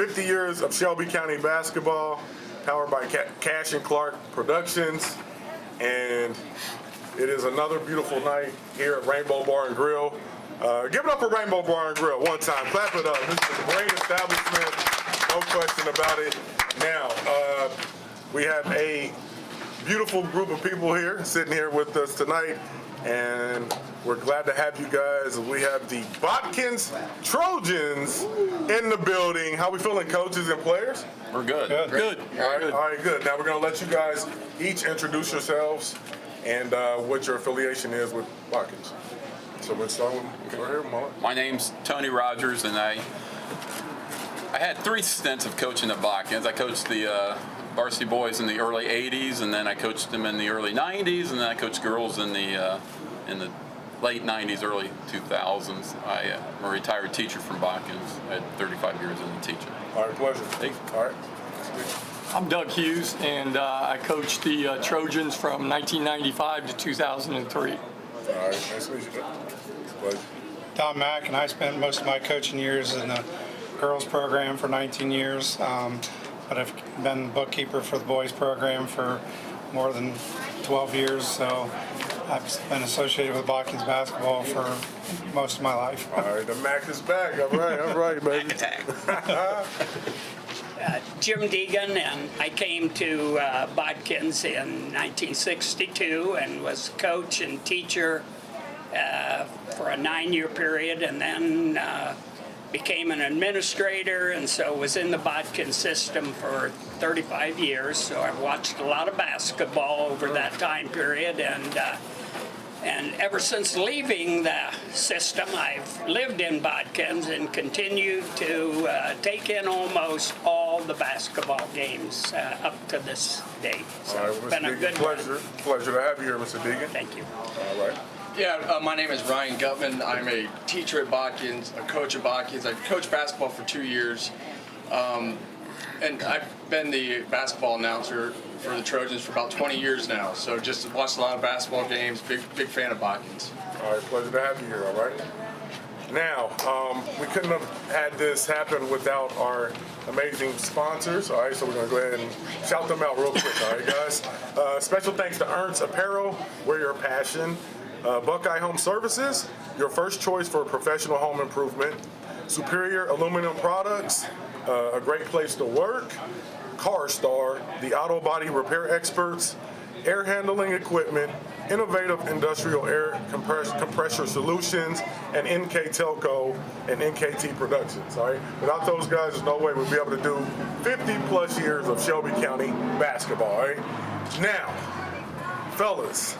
50 years of Shelby County basketball, powered by Cash&Clark Productions. And it is another beautiful night here at Rainbow Bar and Grill. Give it up for Rainbow Bar and Grill one time. Clap it up. This is a great establishment, no question about it. Now, we have a beautiful group of people here sitting here with us tonight, and we're glad to have you guys. We have the Botkins Trojans in the building. How we feeling, coaches and players? We're good. Good. All right, good. Now we're going to let you guys each introduce yourselves and what your affiliation is with Botkins. So let's start with right here, Mullet. My name's Tony Rogers, and I had 3 stints of coaching at Botkins. I coached the varsity boys in the early 80s, and then I coached them in the early 90s, and then I coached girls in the late 90s, early 2000s. I'm a retired teacher from Botkins. I had 35 years as a teacher. All right, pleasure. Thanks. All right. I'm Doug Hughes, and I coached the Trojans from 1995 to 2003. All right, nice to meet you, Doug. Pleasure. Tom Mack, and I spent most of my coaching years in the girls program for 19 years, but I've been bookkeeper for the boys program for more than 12 years, so I've been associated with Botkins basketball for most of my life. All right, the Mac is back. All right, baby. Mac attack. Jim Deegan, and I came to Botkins in 1962 and was coach and teacher for a 9-year period, and then became an administrator, and so was in the Botkins system for 35 years. So I've watched a lot of basketball over that time period, and ever since leaving the system, I've lived in Botkins and continued to take in almost all the basketball games up to this date. So All right, it's well, been Mr. a good Deegan, run. pleasure to have you here, Mr. Deegan. Thank you. All right. Yeah, my name is Ryan Gutman. I'm a teacher at Botkins, a coach at Botkins. I've coached basketball for 2 years, and I've been the basketball announcer for the Trojans for about 20 years now. So just watched a lot of basketball games. Big fan of Botkins. All right, pleasure to have you here, all right? Now, we couldn't have had this happen without our amazing sponsors, all right? So we're going to go ahead and shout them out real quick, all right, guys? Special thanks to Ernst Apparel, Wear Your Passion. Buckeye Home Services, your first choice for professional home improvement. Superior Aluminum Products, a great place to work. Car Star, the auto body repair experts. Air handling equipment, innovative industrial air compressor solutions, and NK Telco and NKT Productions. All right, without those guys, there's no way we'd be able to do 50+ years of Shelby County basketball. All right, now, fellas,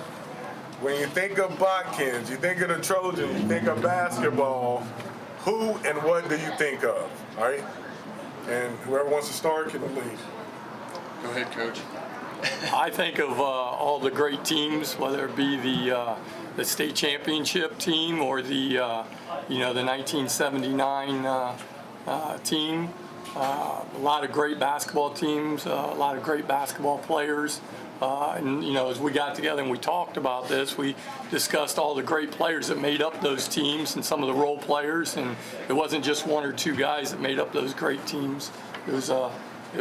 when you think of Botkins, you think of the Trojans, you think of basketball, who and what do you think of? All right, and whoever wants to start can lead. Go ahead, Coach. I think of all the great teams, whether it be the state championship team or the the 1979 team. A lot of great basketball teams, a lot of great basketball players. And as we got together and we talked about this, we discussed all the great players that made up those teams and some of the role players. And it wasn't just 1 or 2 guys that made up those great teams. It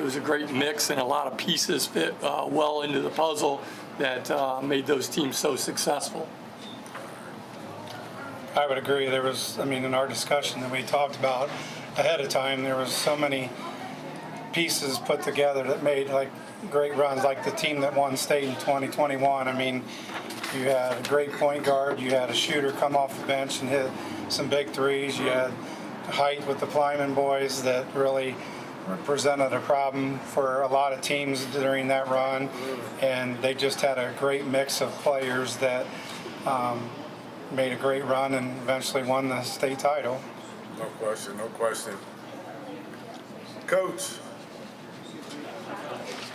was a great mix, and a lot of pieces fit well into the puzzle that made those teams so successful. I would agree. There was, in our discussion that we talked about ahead of time, there was so many pieces put together that made great runs, like the team that won state in 2021. You had a great point guard, you had a shooter come off the bench and hit some big threes, you had height with the Plyman boys that really presented a problem for a lot of teams during that run, and they just had a great mix of players that made a great run and eventually won the state title. No question. Coach.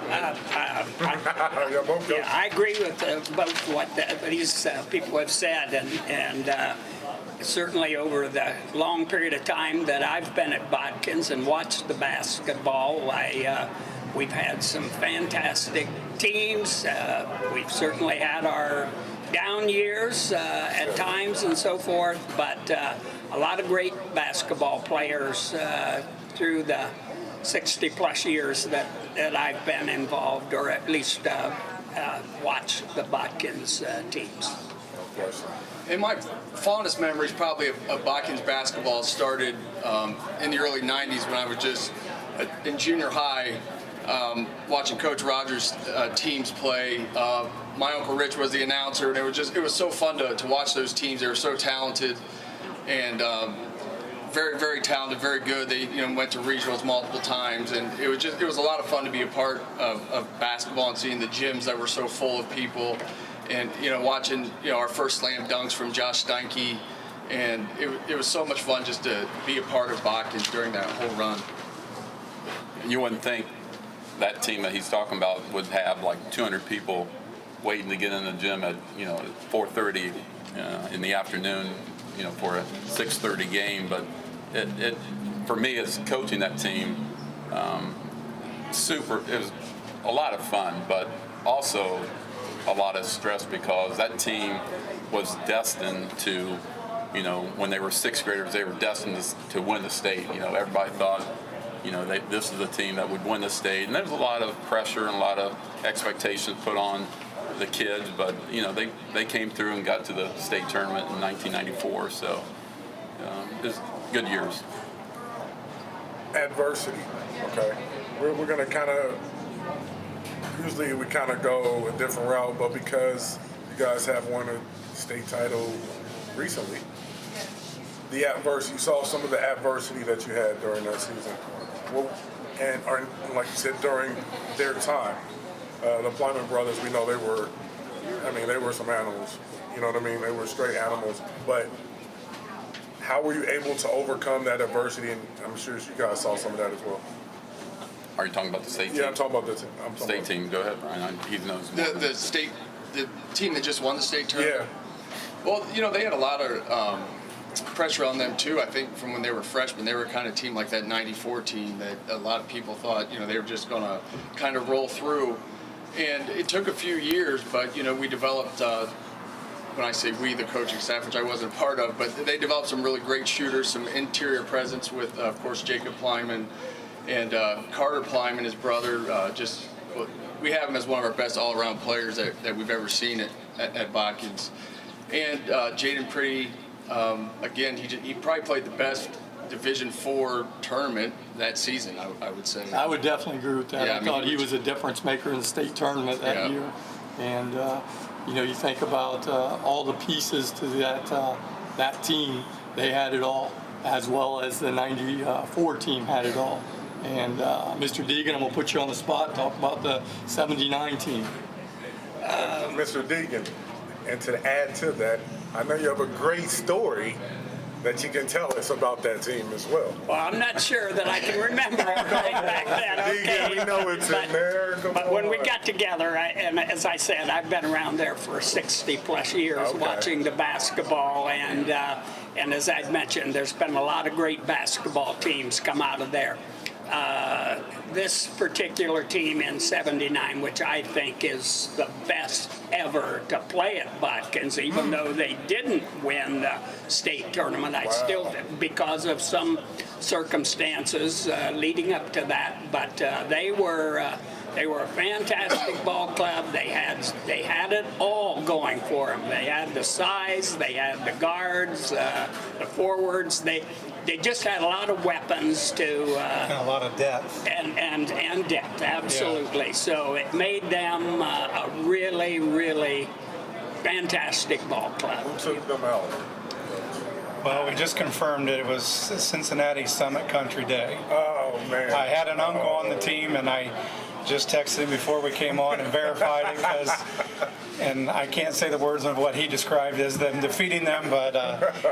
I agree with both what these people have said, and certainly over the long period of time that I've been at Botkins and watched the basketball, we've had some fantastic teams. We've certainly had our down years at times and so forth, but a lot of great basketball players through the 60 plus years that I've been involved, or at least watched the Botkins teams. No question. And my fondest memories probably of Botkins basketball started in the early 90s when I was just in junior high watching Coach Rogers' teams play. My Uncle Rich was the announcer, and it was so fun to watch those teams. They were so talented and very, very talented, very good. They went to regionals multiple times, and it was a lot of fun to be a part of basketball and seeing the gyms that were so full of people. And watching our first slam dunks from Josh Steinke, and it was so much fun just to be a part of Botkins during that whole run. You wouldn't think that team that he's talking about would have like 200 people waiting to get in the gym at 4:30 in the afternoon, for a 6:30 game. But it for me as coaching that team, it was a lot of fun, but also a lot of stress because that team was destined to, when they were sixth graders, they were destined to win the state. Everybody thought, this is the team that would win the state, and there was a lot of pressure and a lot of expectations put on the kids. But they came through and got to the state tournament in 1994. So it was good years. Adversity. Okay, we're going to kind of. Usually we kind of go a different route, but because you guys have won a state title recently, the adversity, you saw some of the adversity that you had during that season. Well, and like you said, during their time, the Plyman brothers, we know they were some animals. You know what I mean? They were straight animals. But how were you able to overcome that adversity? And I'm sure you guys saw some of that as well. Are you talking about the state team? Yeah, I'm talking about the team. State team. Go ahead, Brian. He knows more. The team that just won the state tournament. Yeah. Well, they had a lot of pressure on them too. I think from when they were freshmen, they were kind of team like that '94 team that a lot of people thought they were just going to kind of roll through. And it took a few years, but we developed. When I say we, the coaching staff, which I wasn't a part of, but they developed some really great shooters, some interior presence with, of course, Jacob Plyman. And Carter Plyman, his brother, we have him as one of our best all-around players that we've ever seen at Botkins. And Jaden Pretty, again, he probably played the best Division IV tournament that season, I would say. I would definitely agree with that. Yeah, I thought he was a difference maker in the state tournament that year. And, you think about all the pieces to that team, they had it all, as well as the 94 team had it all. And Mr. Deegan, I'm going to put you on the spot, talk about the 79 team. Mr. Deegan, and to add to that, I know you have a great story that you can tell us about that team as well. Well, I'm not sure that I can remember everything back then. Okay. We know it's in there. But when we got together, and as I said, I've been around there for 60 plus years watching the basketball, and as I'd mentioned, there's been a lot of great basketball teams come out of there. This particular team in '79, which I think is the best ever to play at Botkins, even though they didn't win the state tournament, I still, because of some circumstances leading up to that, but they were a fantastic ball club. They had it all going for them. They had the size, they had the guards, the forwards. They just had a lot of weapons And a lot of depth. and depth, absolutely. Yeah. So it made them a really, really fantastic ball club. Who took them out? Well, we just confirmed it was Cincinnati Summit Country Day. Oh, man. I had an uncle on the team, and I just texted him before we came on and verified it and I can't say the words of what he described as them defeating them, but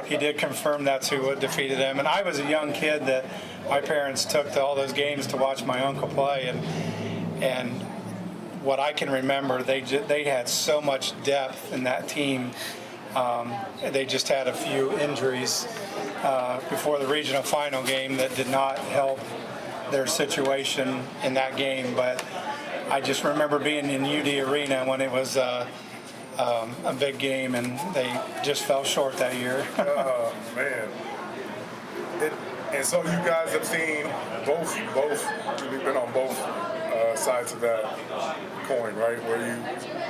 he did confirm that's who defeated them. And I was a young kid that my parents took to all those games to watch my uncle play, and what I can remember, they had so much depth in that team. They just had a few injuries before the regional final game that did not help their situation in that game, but I just remember being in UD Arena when it was a big game, and they just fell short that year. Oh, man. And so you guys have seen both. You've been on both sides of that coin, right? Where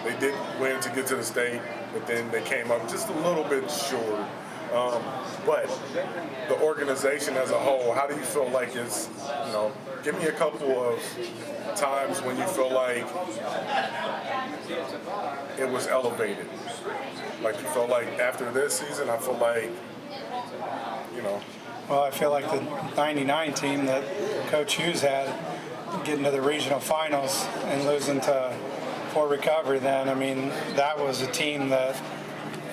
they did win to get to the state, but then they came up just a little bit short. But the organization as a whole, how do you feel like it's, give me a couple of times when you feel like it was elevated. Like you felt like after this season, I feel like, Well, I feel like the 99 team that Coach Hughes had getting to the regional finals and losing to Fort Recovery then, I mean, that was a team that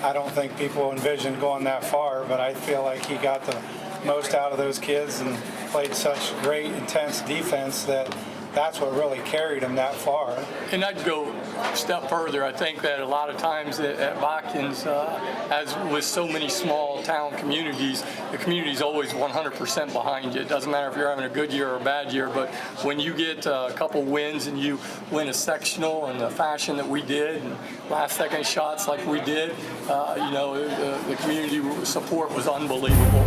I don't think people envisioned going that far, but I feel like he got the most out of those kids and played such great, intense defense that's what really carried him that far. And I'd go a step further. I think that a lot of times at Botkins, as with so many small town communities, the community's always 100% behind you. It doesn't matter if you're having a good year or a bad year, but when you get a couple wins and you win a sectional in the fashion that we did, and last-second shots like we did, the community support was unbelievable.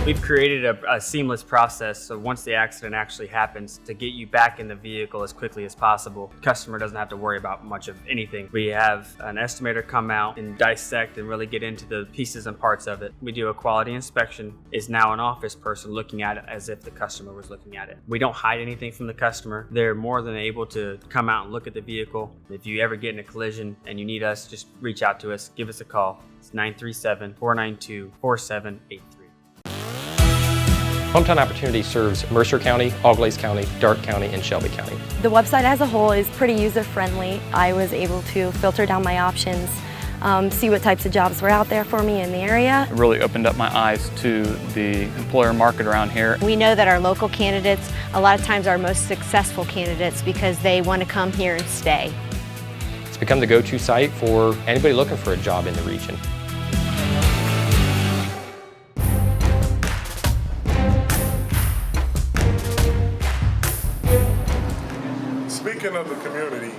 We've created a seamless process, so once the accident actually happens, to get you back in the vehicle as quickly as possible. The customer doesn't have to worry about much of anything. We have an estimator come out and dissect and really get into the pieces and parts of it. We do a quality inspection. It's now an office person looking at it as if the customer was looking at it. We don't hide anything from the customer. They're more than able to come out and look at the vehicle. If you ever get in a collision and you need us, just reach out to us, give us a call. It's 937-492-4783. Hometown Opportunity serves Mercer County, Auglaize County, Darke County, and Shelby County. The website as a whole is pretty user-friendly. I was able to filter down my options, see what types of jobs were out there for me in the area. It really opened up my eyes to the employer market around here. We know that our local candidates, a lot of times, are most successful candidates because they want to come here and stay. It's become the go-to site for anybody looking for a job in the region. Speaking of the community,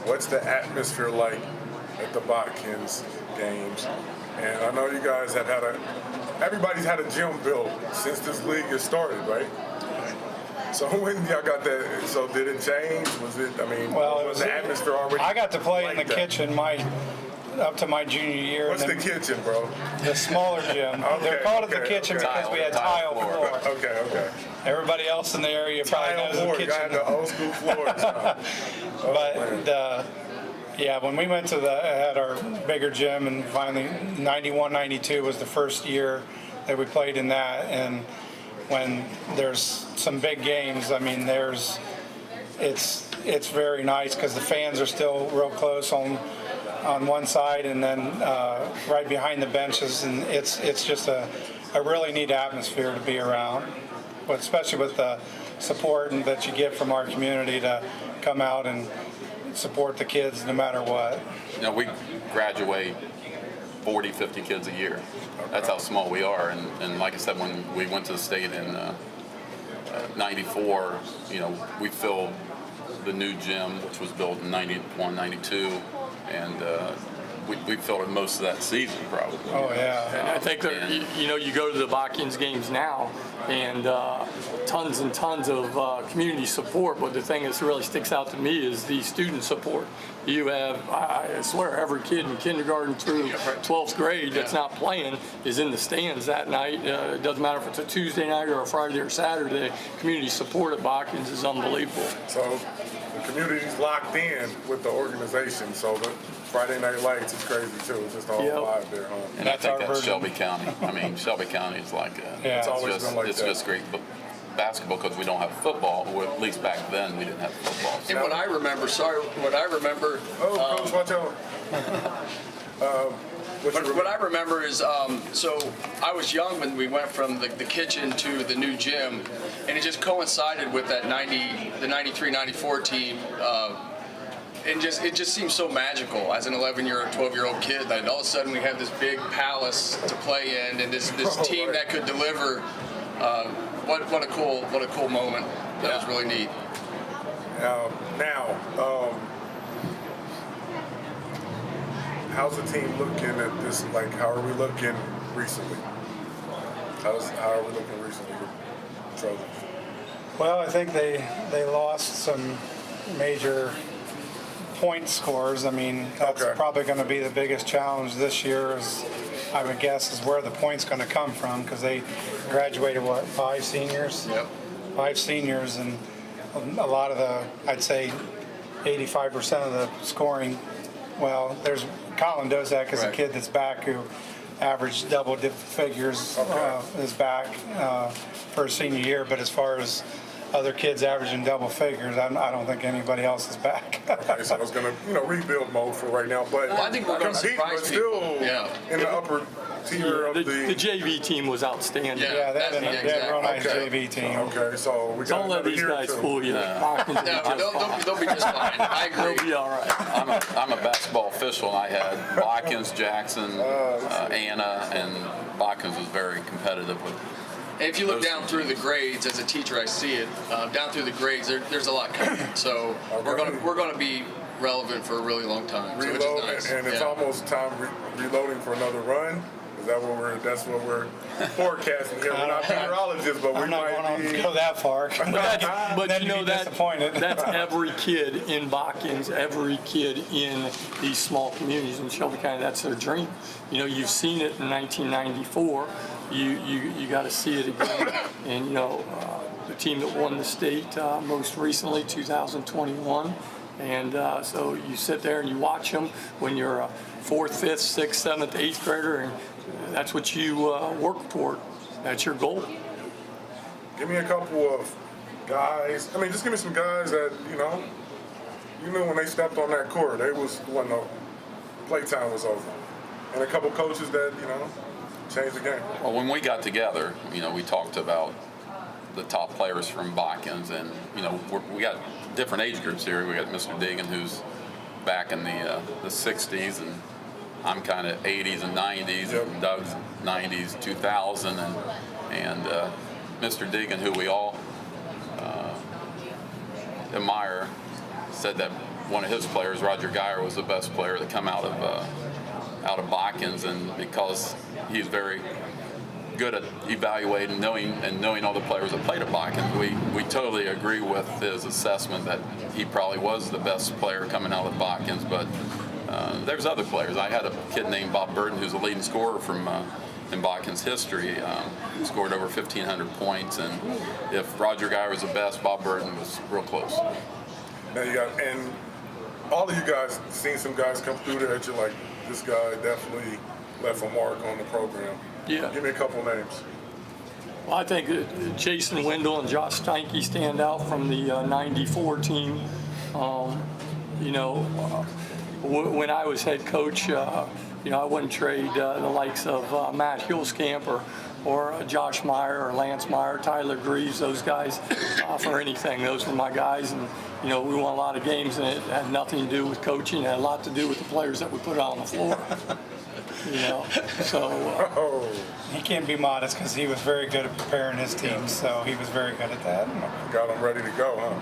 what's the atmosphere like at the Botkins games? And I know you guys have everybody's had a gym built since this league has started, right? So when y'all got that, so did it change? Was it the atmosphere already? I got to play like in the kitchen up to my junior year. What's the kitchen, bro? The smaller gym. Okay, They're called it the kitchen because we had tile floor. Okay. Everybody else in the area probably knows the kitchen. Got the old school floors. When we went to had our bigger gym, and finally 91, 92 was the first year that we played in that. And when there's some big games, I mean, it's very nice because the fans are still real close on one side and then right behind the benches, and it's just a really neat atmosphere to be around, but especially with the support that you get from our community to come out and support the kids no matter what. We graduate 40, 50 kids a year. That's how small we are. And like I said, when we went to the state in 94, we filled the new gym, which was built in 91, 92, and we filled it most of that season probably. Oh, yeah. And I think that, you go to the Botkins games now, and tons and tons of community support, but the thing that really sticks out to me is the student support. You have, I swear, every kid in kindergarten through 12th grade that's not playing is in the stands that night. It doesn't matter if it's a Tuesday night or a Friday or Saturday. Community support at Botkins is unbelievable. So the community's locked in with the organization, so the Friday Night Lights is crazy too. It's just all vibe there, huh? And I think that's Shelby County. I mean, Shelby County is like it's always been like that. It's just great basketball because we don't have football, or at least back then we didn't have football. And what I remember, Oh, Coach, watch out. What I remember is, so I was young when we went from the kitchen to the new gym, and it just coincided with that the 93-94 team. And it just seems so magical as an 11-year or 12-year-old kid that all of a sudden we have this big palace to play in, and this team that could deliver. What a cool moment. That was really neat. how's the team looking at this? Like, how are we looking recently? How are we looking recently with Trojans? Well, I think they lost some major point scores. I mean, that's probably going to be the biggest challenge this year, is, I would guess, is where the points going to come from, because they graduated, what, 5 seniors? Yep. 5 seniors, and a lot of the, I'd say 85% of the scoring, well, there's Colin Dozak is a kid that's back who averaged double figures, is back for his senior year, but as far as other kids averaging double figures, I don't think anybody else is back. Okay, so it's going to, rebuild mode for right now, but I think we're going to surprise still people. in the upper tier of The JV team was outstanding. Yeah. They had a real nice JV team. Okay, so we got Don't let these guys fool you. They'll be just fine. I agree. They'll be all right. I'm a basketball official, and I had Botkins, Jackson, Anna, and Botkins was very competitive with. And if you look down through the grades, as a teacher, I see it. Down through the grades, there's a lot coming. So we're gonna be relevant for a really long time. So which is nice. And it's almost time reloading for another run. Is that what that's what we're forecasting here? We're not meteorologists, but we might go that far. But you know disappointed. That's every kid in Botkins, every kid in these small communities in Shelby County. That's their dream. You've seen it in 1994. You got to see it again. And the team that won the state most recently, 2021. And so you sit there and you watch them when you're a 4th, 5th, 6th, 7th, 8th grader, and that's what you work toward. That's your goal. Give me a couple of guys. Just give me some guys that, when they stepped on that court, when the playtime was over. And a couple coaches that, changed the game. Well, when we got together, we talked about the top players from Botkins, and, we got different age groups here. We got Mr. Deegan, who's back in the 60s, and I'm kind of 80s and 90s, and Doug's 90s, 2000, and Mr. Deegan, who we all admire, said that one of his players, Roger Geyer, was the best player to come out of Botkins, and because he's very good at evaluating, knowing all the players that played at Botkins, we totally agree with his assessment that he probably was the best player coming out of Botkins. But there's other players. I had a kid named Bob Burton, who's a leading scorer from in Botkins history. He scored over 1,500 points, and if Roger Geyer was the best, Bob Burton was real close. Now and all of you guys seen some guys come through there that you're like, this guy definitely left a mark on the program. Yeah. Give me a couple names. Well, I think Jason Wendell and Josh Steinke stand out from the 94 team. When I was head coach, I wouldn't trade the likes of Matt Hillscamp or Josh Meyer or Lance Meyer, Tyler Greaves, those guys for anything. Those were my guys, and we won a lot of games, and it had nothing to do with coaching. It had a lot to do with the players that we put on the floor. He can't be modest because he was very good at preparing his team, so he was very good at that. Got him ready to go, huh?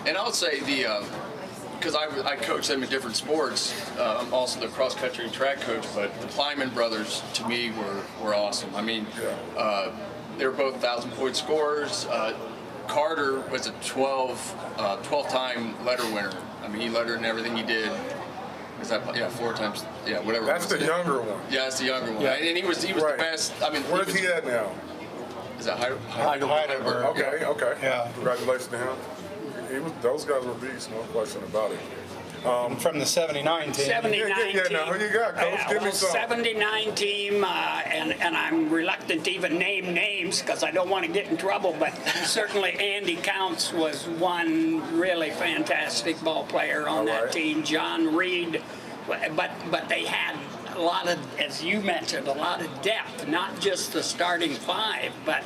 And I'll say because I coach them in different sports. I'm also the cross country and track coach, but the Kleiman brothers to me were awesome. They were both 1,000-point scorers. Carter was a 12-time letter winner. He lettered in everything he did. Is that 4 times? Yeah, whatever. That's the younger one. Yeah, that's the younger one. Yeah. And he was the best. Where's he at now? Is that Heidelberg? Okay. Yeah. Congratulations to him. Those guys were beasts, no question about it. From the 79 team. 79 team. Now, who you got, Coach? Give me some. 79 team, and I'm reluctant to even name names because I don't want to get in trouble, but certainly Andy Counts was one really fantastic ball player on that team. John Reed, but they had a lot of, as you mentioned, a lot of depth, not just the starting 5, but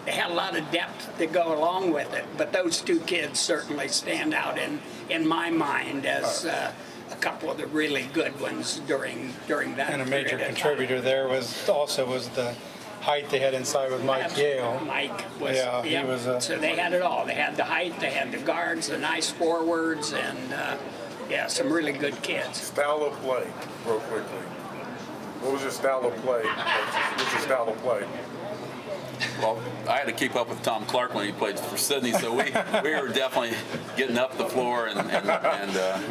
they had a lot of depth to go along with it. But those 2 kids certainly stand out in my mind as a couple of the really good ones during that. And a major contributor there was the height they had inside with Mike Yale. Mike was, he was so they had it all. They had the height, they had the guards, the nice forwards, and Yeah, some really good kids. Style of play, real quickly. What was your style of play? What's your style of play? Well, I had to keep up with Tom Clark when he played for Sydney, so we were definitely getting up the floor, and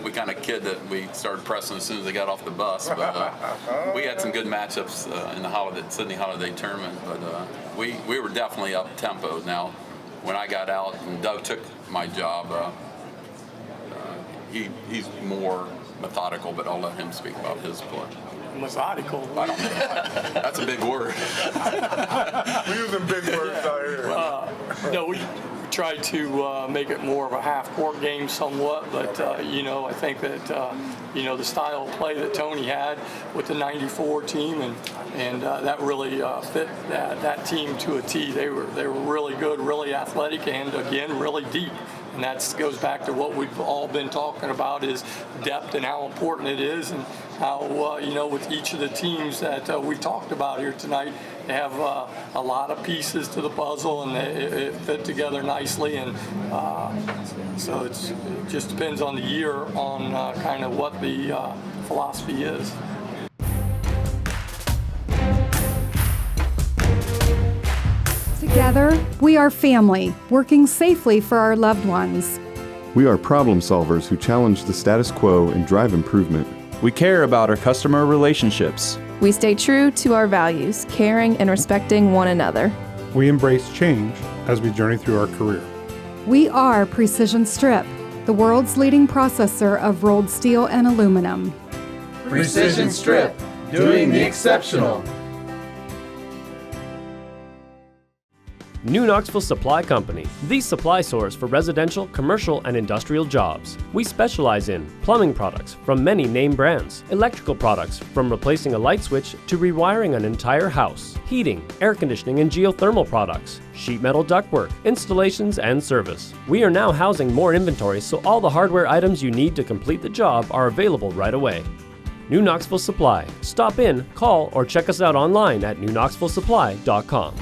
we kind of kid that we started pressing as soon as they got off the bus. But we had some good matchups in the Sydney Holiday Tournament, but we were definitely up tempo. Now, when I got out and Doug took my job, he's more methodical, but I'll let him speak about his play. Methodical. I don't know. That's a big word. We're using big words out here. No, we tried to make it more of a half-court game somewhat, but I think that the style of play that Tony had with the '94 team, and that really fit that team to a T. They were really good, really athletic, and again really deep. And that goes back to what we've all been talking about, is depth and how important it is, and how with each of the teams that we've talked about here tonight, they have a lot of pieces to the puzzle, and it fit together nicely. And so it just depends on the year on kind of what the philosophy is. Together, we are family, working safely for our loved ones. We are problem solvers who challenge the status quo and drive improvement. We care about our customer relationships. We stay true to our values, caring and respecting one another. We embrace change as we journey through our career. We are Precision Strip, the world's leading processor of rolled steel and aluminum. Precision Strip, doing the exceptional. New Knoxville Supply Company, the supply source for residential, commercial, and industrial jobs. We specialize in plumbing products from many name brands, electrical products from replacing a light switch to rewiring an entire house, heating, air conditioning, and geothermal products, sheet metal ductwork, installations, and service. We are now housing more inventory, so all the hardware items you need to complete the job are available right away. New Knoxville Supply. Stop in, call, or check us out online at newknoxvillesupply.com.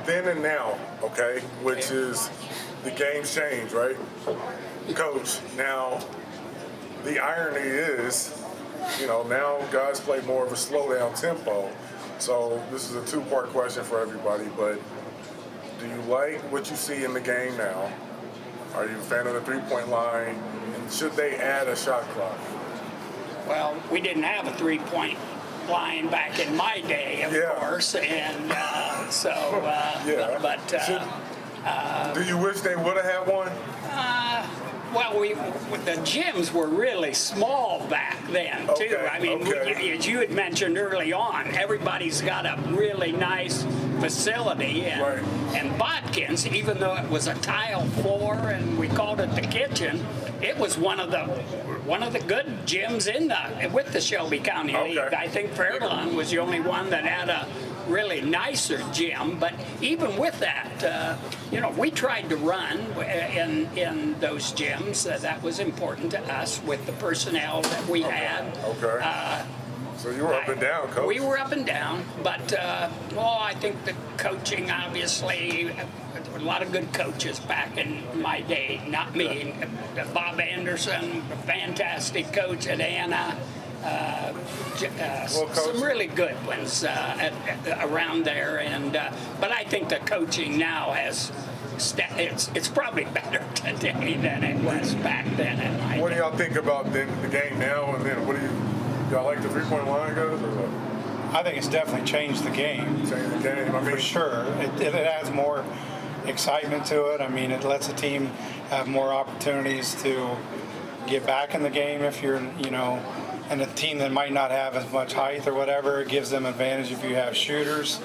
Then and now, okay, which is the game's change, right? Coach, now the irony is, now guys play more of a slow down tempo. So this is a two-part question for everybody, but do you like what you see in the game now? Are you a fan of the three-point line? And should they add a shot clock? Well, we didn't have a three-point line back in my day, of course, and do you wish they would have had one? Well, the gyms were really small back then, too. I mean, as you had mentioned early on, everybody's got a really nice facility, and Botkins, even though it was a tile floor and we called it the kitchen, it was one of the good gyms with the Shelby County League. I think Fairlawn was the only one that had a really nicer gym, but even with that, we tried to run in those gyms. That was important to us with the personnel that we had. So you were up and down, Coach. We were up and down, but I think the coaching, obviously, there were a lot of good coaches back in my day, not me. Bob Anderson, a fantastic coach at Anna. Some really good ones around there, but I think the coaching now it's probably better today than it was back then. What do y'all think about the game now, and then what do y'all like the three-point line goes? Or what? I think it's definitely changed the game. For sure. It adds more excitement to it. I mean, it lets a team have more opportunities to get back in the game if you're, and a team that might not have as much height or whatever, it gives them advantage if you have shooters.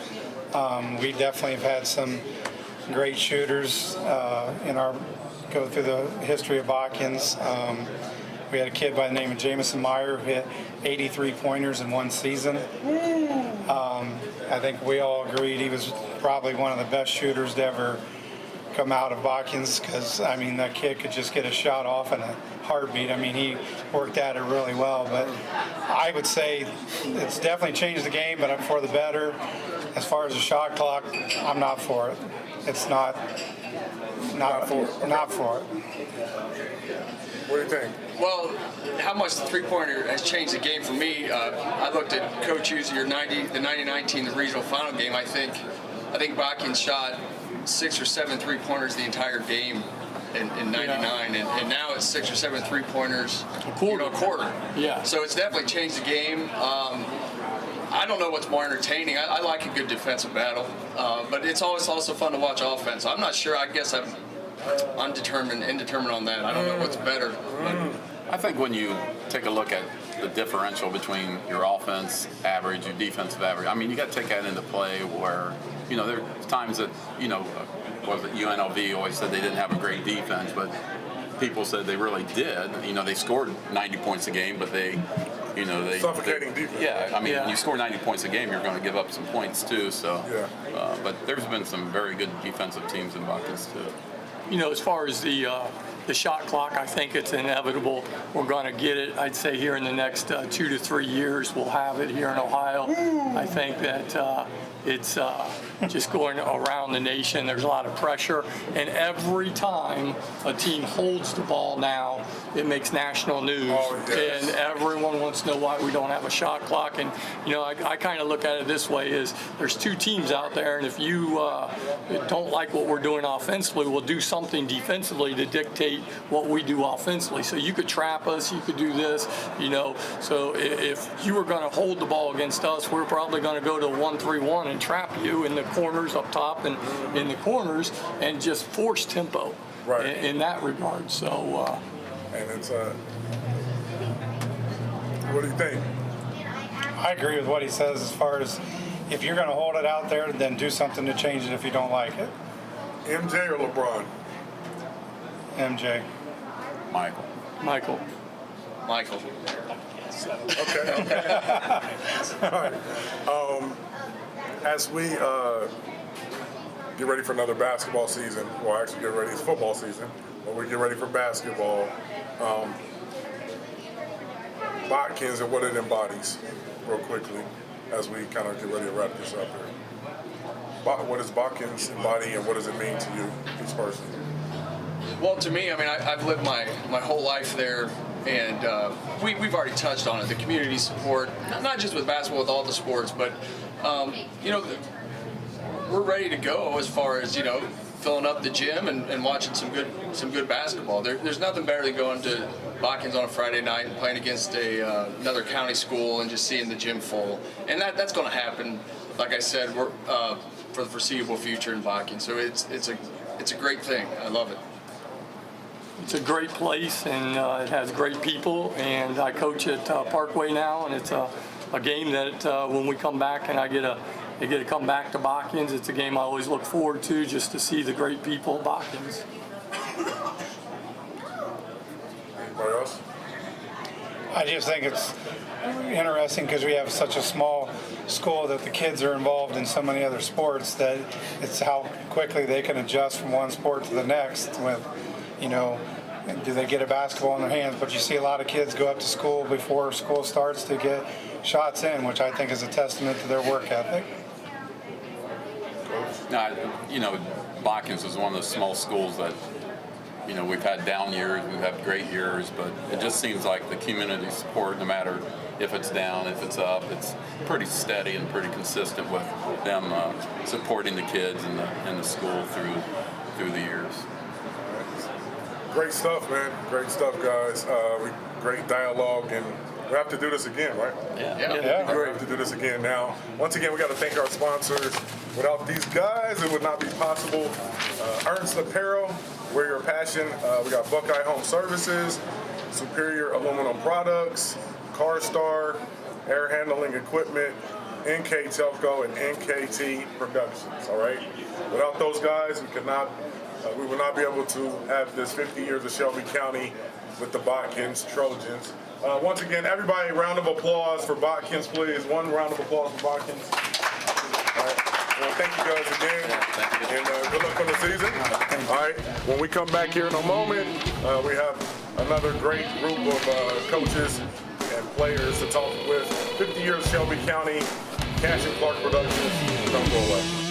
We definitely have had some great shooters go through the history of Botkins. We had a kid by the name of Jamison Meyer who hit 83 pointers in one season. I think we all agreed he was probably one of the best shooters to ever come out of Botkins, because that kid could just get a shot off in a heartbeat. He worked at it really well, but I would say it's definitely changed the game, but I'm for the better. As far as the shot clock, I'm not for it. it's not for it. What do you think? Well, how much the three-pointer has changed the game for me, I looked at Coach Hughes' the 1919, the regional final game. I think Botkins shot 6 or 7 three-pointers the entire game in 99, and now it's 6 or 7 three-pointers a quarter. Yeah. So it's definitely changed the game. I don't know what's more entertaining. I like a good defensive battle, but it's always also fun to watch offense. I'm not sure. I guess I'm indeterminate on that. I don't know what's better. But I think when you take a look at the differential between your offense average, your defensive average, I mean, you got to take that into play where, there are times that, was it UNLV always said they didn't have a great defense, but people said they really did. They scored 90 points a game, but they suffocating defense. Yeah, I mean, when you score 90 points a game, you're going to give up some points too. So, but there's been some very good defensive teams in Botkins too. As far as the shot clock, I think it's inevitable. We're going to get it. I'd say here in the next 2 to 3 years, we'll have it here in Ohio. I think that it's just going around the nation. There's a lot of pressure, and every time a team holds the ball now, it makes national news. And everyone wants to know why we don't have a shot clock. And I kind of look at it this way: is there's 2 teams out there, and if you don't like what we're doing offensively, we'll do something defensively to dictate what we do offensively. So you could trap us, you could do this, So if you were going to hold the ball against us, we're probably going to go to 1-3-1 and trap you in the corners up top and in the corners and just force tempo in that regard. So. And it's what do you think? I agree with what he says as far as if you're going to hold it out there, then do something to change it if you don't like it. MJ or LeBron? MJ. Michael. Okay. All right. As we get ready for another basketball season, well, actually get ready, it's football season, but we get ready for basketball. Botkins and what it embodies, real quickly, as we kind of get ready to wrap this up here. What does Botkins embody, and what does it mean to you, each person? Well, to me, I mean, I've lived my whole life there, and we've already touched on it. The community support, not just with basketball, with all the sports, but we're ready to go as far as filling up the gym and watching some good basketball. There's nothing better than going to Botkins on a Friday night and playing against another county school and just seeing the gym full. And that's going to happen. Like I said, we're for the foreseeable future in Botkins. So it's a great thing. I love it. It's a great place, and it has great people. And I coach at Parkway now, and it's a game that when we come back and I get to come back to Botkins, it's a game I always look forward to, just to see the great people of Botkins. Anybody else? I just think it's interesting because we have such a small school that the kids are involved in so many other sports that it's how quickly they can adjust from one sport to the next with, do they get a basketball in their hands? But you see a lot of kids go up to school before school starts to get shots in, which I think is a testament to their work ethic. Botkins is one of those small schools that, we've had down years, we've had great years, but it just seems like the community support, no matter if it's down, if it's up, it's pretty steady and pretty consistent with them supporting the kids and the school through the years. Great stuff, man. Great stuff, guys. Great dialogue, and we have to do this again, right? Yeah. We have to do this again. Now, once again, we got to thank our sponsors. Without these guys, it would not be possible. Ernst Apparel, wear your passion. We got Buckeye Home Services, Superior Aluminum Products, CarStar, Air Handling Equipment, NK Telco, and NKT Productions. All right. Without those guys, we would not be able to have this 50 years of Shelby County with the Botkins Trojans. Once again, everybody, round of applause for Botkins, please. One round of applause for Botkins. All right. Well, thank you guys again, and good luck for the season. All right. When we come back here in a moment, we have another great group of coaches and players to talk with. 50 years Shelby County, Cash&Clark Productions. Don't go away.